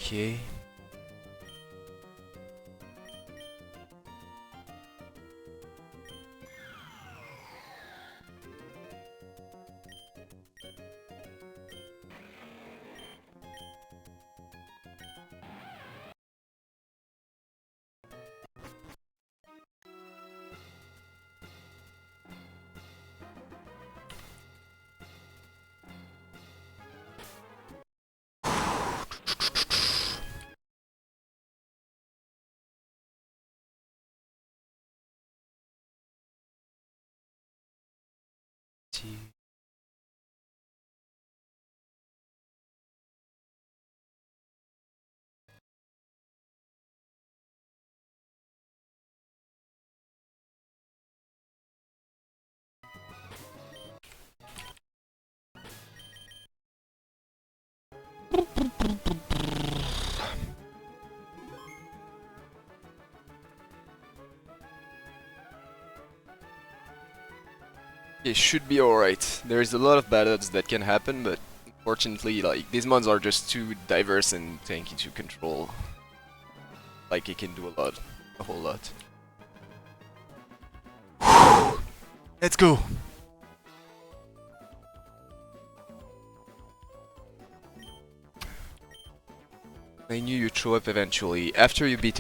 Okay. See. It should be alright. There is a lot of bad odds that can happen, but unfortunately, like, these mons are just too diverse and tanky to control. Like, it can do a whole lot. Let's go! I knew you'd show up eventually. After you beat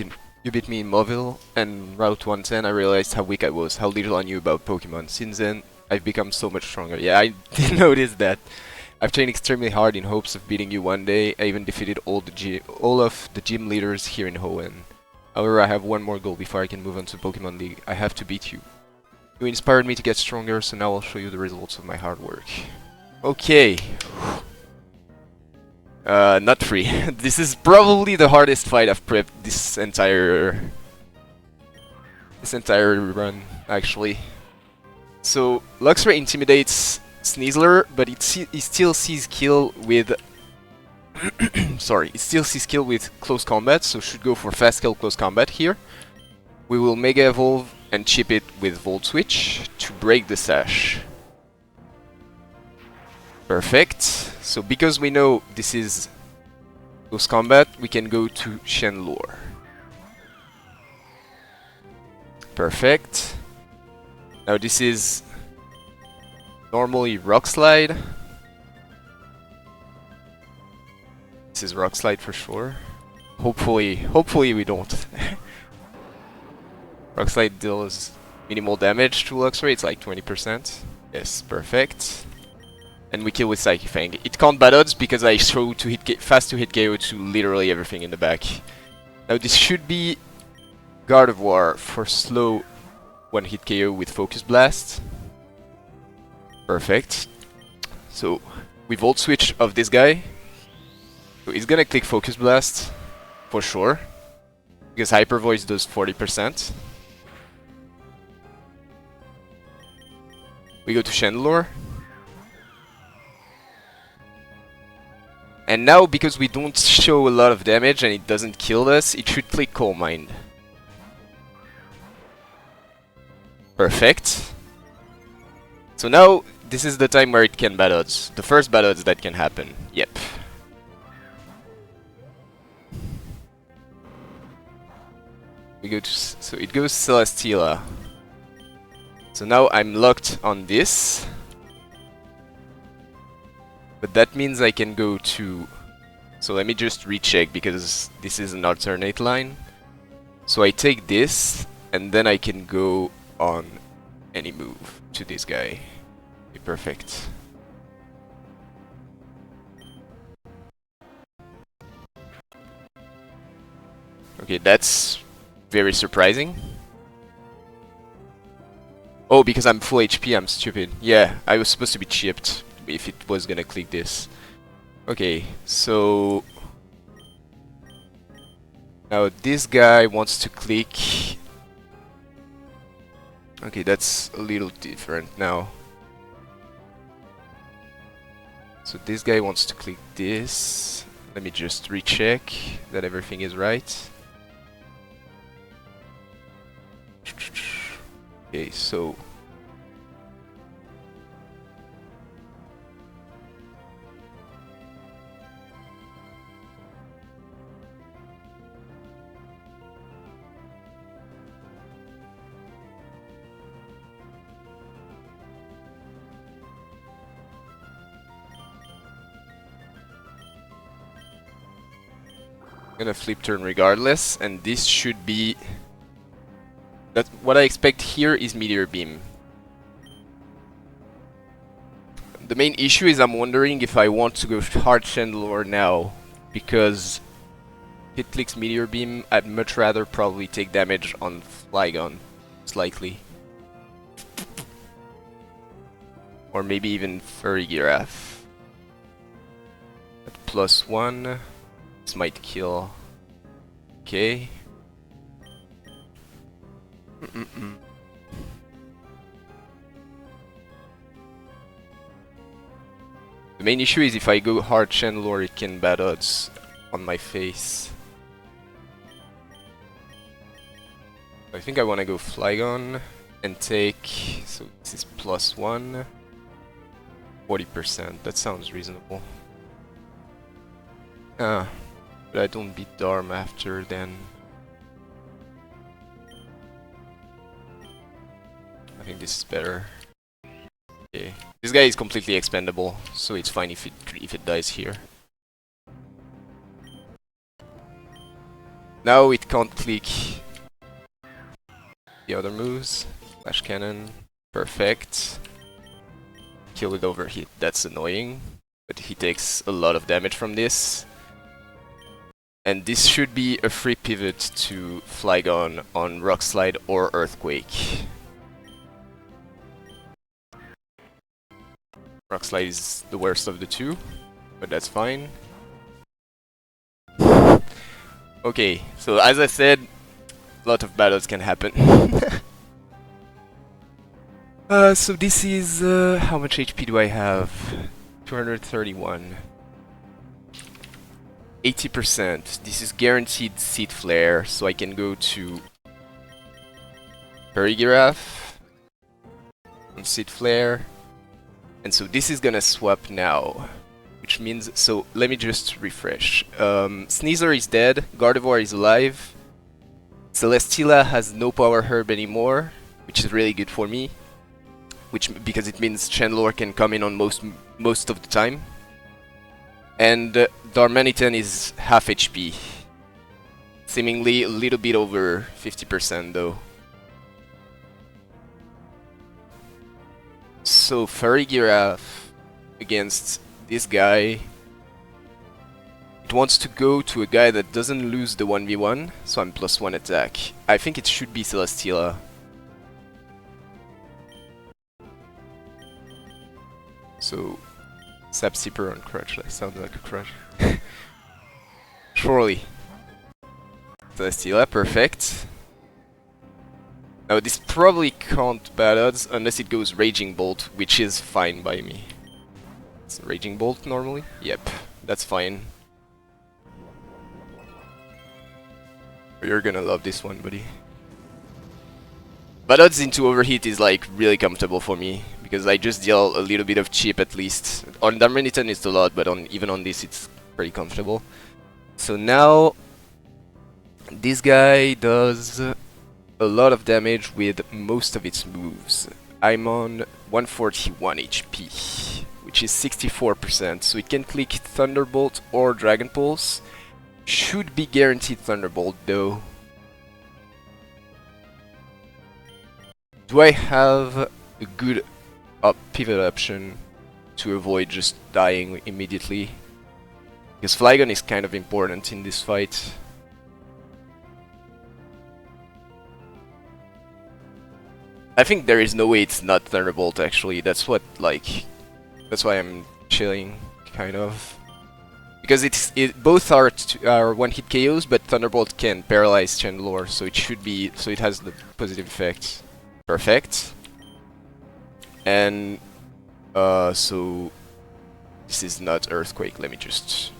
me in Mobile and Route 110, I realized how weak I was, how little I knew about Pokemon. Since then, I've become so much stronger. Yeah, I did notice that. I've trained extremely hard in hopes of beating you one day. I even defeated all of the gym leaders here in Hoenn. However, I have one more goal before I can move on to Pokemon League. I have to beat you. You inspired me to get stronger, so now I'll show you the results of my hard work. Okay. Not free. This is probably the hardest fight I've prepped this entire run, actually. So Luxray intimidates Sneasler, but it still sees kill with sorry, it still sees kill with close combat, so should go for fast kill close combat here. We will Mega Evolve and chip it with Volt Switch to break the sash. Perfect. So because we know this is close combat, we can go to Shenlure. Perfect. Now this is normally Rock Slide. This is Rock Slide for sure. Hopefully we don't. Rock Slide deals minimal damage to Luxray, it's like 20%. Yes, perfect. And we kill with Psychic Fang. It can't bad odds because I throw to hit fast to hit KO to literally everything in the back. Now this should be Gardevoir for slow one hit KO with Focus Blast. Perfect. So we Volt Switch of this guy. So he's gonna click Focus Blast for sure. Because Hyper Voice does 40%. We go to Chandelure. And now, because we don't show a lot of damage and it doesn't kill us, it should click Coal Mine. Perfect. So now, this is the time where it can bad odds. The first bad odds that can happen. Yep. We go to... so it goes Celesteela. So now I'm locked on this. But that means I can go to... so let me just recheck because this is an alternate line. So I take this and then I can go on any move to this guy. Okay, perfect. Okay, that's very surprising. Oh, because I'm full HP, I'm stupid. Yeah, I was supposed to be chipped if it was gonna click this. Okay, so... now this guy wants to click... okay, that's a little different now. So this guy wants to click this. Let me just recheck that everything is right. Okay, so... gonna flip turn regardless, and this should be... That's what I expect here is Meteor Beam. The main issue is I'm wondering if I want to go hard Chandelure now, because if it clicks Meteor Beam, I'd much rather probably take damage on Flygon, slightly. Or maybe even Furry Giraffe. At +1, this might kill. Okay. The main issue is if I go hard Chandelure, it can bad odds on my face. I think I want to go Flygon and take... So this is +1. 40%, that sounds reasonable. But I don't beat Darm after then. I think this is better. Okay. This guy is completely expendable, so it's fine if it dies here. Now it can't click the other moves. Flash Cannon, perfect. Kill with overheat, that's annoying, but he takes a lot of damage from this. And this should be a free pivot to Flygon on Rock Slide or Earthquake. Rock Slide is the worst of the two, but that's fine. Okay, so as I said, a lot of battles can happen. So this is... how much HP do I have? 231. 80%. This is guaranteed Seed Flare, so I can go to Furry Giraffe and Seed Flare. And so this is gonna swap now, which means... So let me just refresh. Sneasler is dead, Gardevoir is alive, Celesteela has no Power Herb anymore, which is really good for me. Because it means Chandelure can come in on most of the time. And Darmanitan is half HP. Seemingly a little bit over 50% though. So Furry Giraffe against this guy. It wants to go to a guy that doesn't lose the 1v1, so I'm +1 attack. I think it should be Celesteela. So, Sapsipper on Crutchless sounds like a crutch. Surely. Celesteela, perfect. Now this probably can't bad odds unless it goes Raging Bolt, which is fine by me. It's Raging Bolt normally? Yep, that's fine. You're gonna love this one, buddy. Bad odds into Overheat is like really comfortable for me, because I just deal a little bit of chip at least. On Darmanitan it's a lot, but even on this it's pretty comfortable. So now this guy does a lot of damage with most of its moves. I'm on 141 HP, which is 64%, so it can click Thunderbolt or Dragon Pulse. Should be guaranteed Thunderbolt though. Do I have a good pivot option to avoid just dying immediately? Because Flygon is kind of important in this fight. I think there is no way it's not Thunderbolt actually. That's what, like, that's why I'm chilling, kind of. Because both are one-hit KOs, but Thunderbolt can paralyze Chandelure, so it should be, so it has the positive effect. Perfect. And so this is not Earthquake. Let me just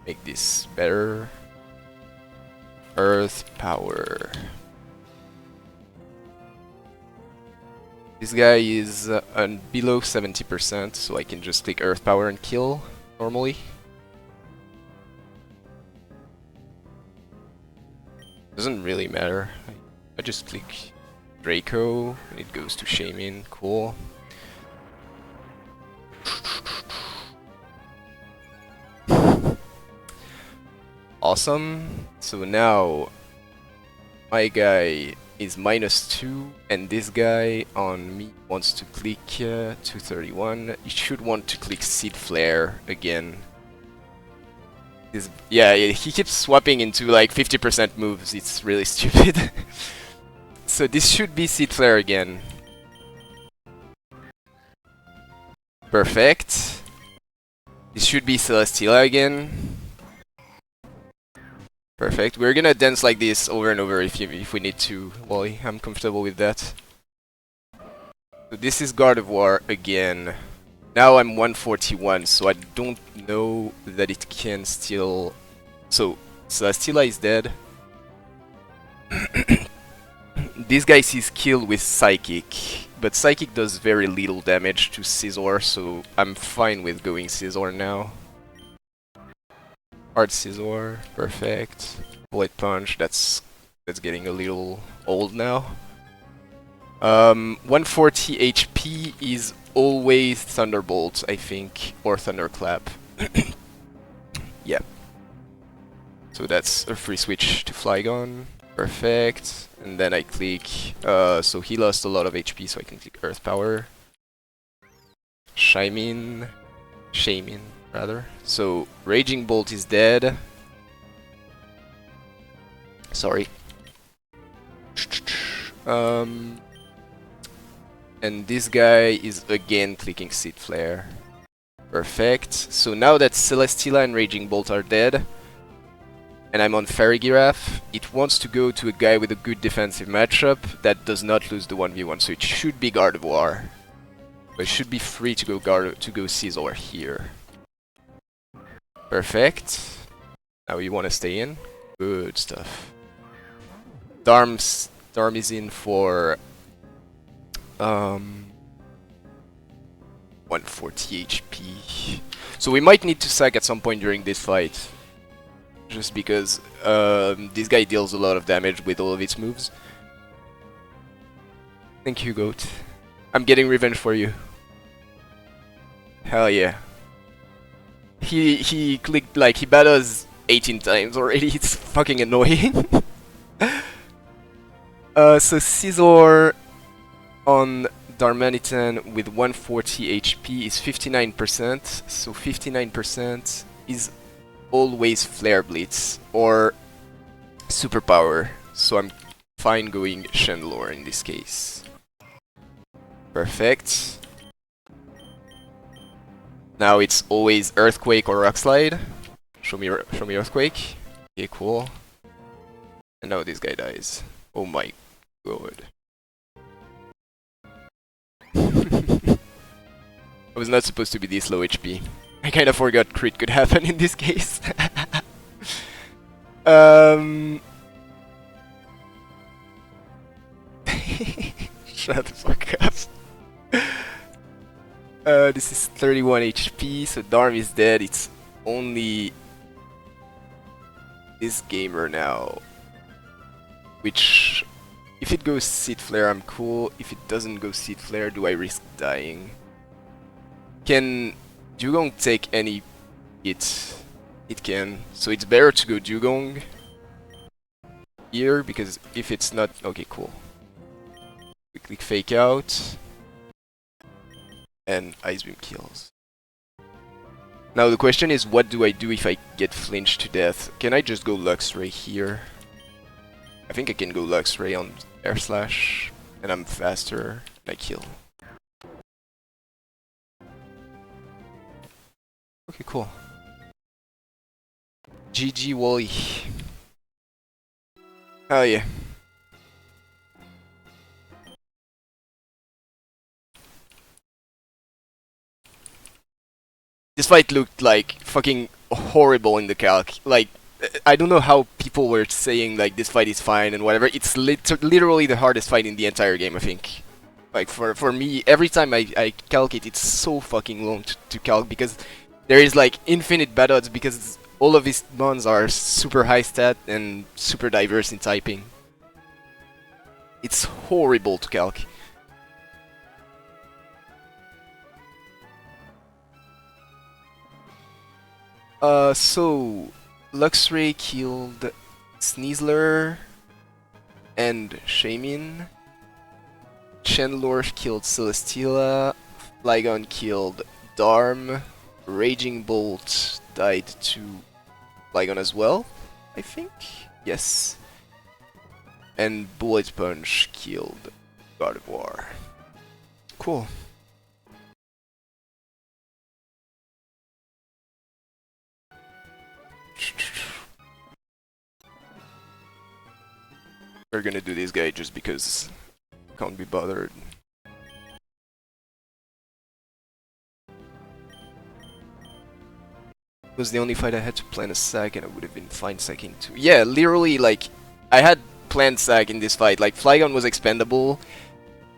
make this better. Earth Power. This guy is below 70%, so I can just click Earth Power and kill normally. Doesn't really matter. I just click Draco, and it goes to Shaman. Cool. awesome. So now my guy is -2, and this guy on me wants to click 231. You should want to click Seed Flare again. Yeah, he keeps swapping into like 50% moves. It's really stupid. So this should be Seed Flare again. Perfect. This should be Celesteela again. Perfect. We're gonna dance like this over and over if we need to, Wally. I'm comfortable with that. So this is Guard of War again. Now I'm 141, so I don't know that it can still... So, Celesteela is dead. This guy sees kill with Psychic, but Psychic does very little damage to Scizor, so I'm fine with going Scizor now. Hard Scizor, perfect. Bullet Punch, that's getting a little old now. 140 HP is always Thunderbolt, I think, or Thunderclap. Yeah. So that's a free switch to Flygon. Perfect. And then I click... so he lost a lot of HP, so I can click Earth Power. Shamin, rather. So Raging Bolt is dead. Sorry. And this guy is again clicking Seed Flare. Perfect. So now that Celesteela and Raging Bolt are dead, and I'm on Fairy Giraffe, it wants to go to a guy with a good defensive matchup that does not lose the 1v1, so it should be Guard of War. But it should be free to go Scizor here. Perfect. Now you want to stay in. Good stuff. Darm is in for 140 HP. So we might need to sack at some point during this fight. Just because this guy deals a lot of damage with all of its moves. Thank you, Goat. I'm getting revenge for you. Hell yeah. He clicked, like, he battles 18 times already. It's fucking annoying. So Scizor on Darmanitan with 140 HP is 59%. So 59% is always Flare Blitz or Superpower, so I'm fine going Chandelure in this case. Perfect. Now it's always Earthquake or Rock Slide. Show me Earthquake. Okay, cool. And now this guy dies. Oh my god. I was not supposed to be this low HP. I kinda forgot crit could happen in this case. Shut the fuck up. This is 31 HP, so Darm is dead. It's only this gamer now. Which, if it goes Seed Flare, I'm cool. If it doesn't go Seed Flare, do I risk dying? Can Dugong take any hit? It can. So it's better to go Dugong here, because if it's not... Okay, cool. We click Fake Out. And Ice Beam kills. Now the question is, what do I do if I get flinched to death? Can I just go Luxray here? I think I can go Luxray on Air Slash, and I'm faster, and I kill. Okay, cool. GG Wally. Hell yeah. This fight looked like fucking horrible in the calc. Like, I don't know how people were saying like this fight is fine and whatever. It's literally the hardest fight in the entire game, I think. Like for me, every time I calc it, it's so fucking long to calc because there is like infinite bad odds because all of these mons are super high stat and super diverse in typing. It's horrible to calc. So Luxray killed Sneasler and Shamin. Chandler killed Celesteela. Flygon killed Darm. Raging Bolt died to Flygon as well, I think? Yes. And Bullet Punch killed God of War. Cool. We're gonna do this guy just because can't be bothered. It was the only fight I had to plan a sack and I would have been fine sacking too. Yeah, literally, like, I had planned sack in this fight. Like, Flygon was expendable,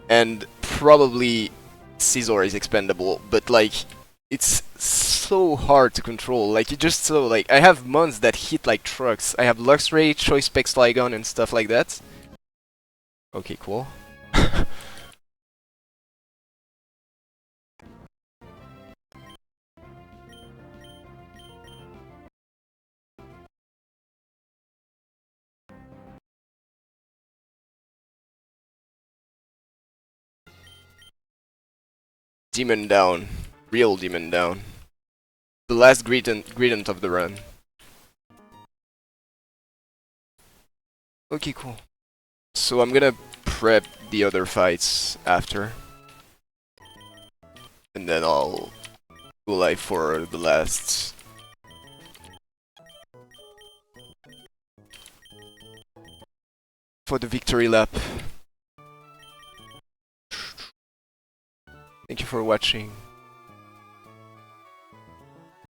and probably Scizor is expendable, but like, it's so hard to control. Like, you just so, like, I have mons that hit like trucks. I have Luxray, Choice Specs Flygon, and stuff like that. Okay, cool. Demon down. Real demon down. The last gradient of the run. Okay, cool. So I'm gonna prep the other fights after. And then I'll go live for the last. For the victory lap. Thank you for watching.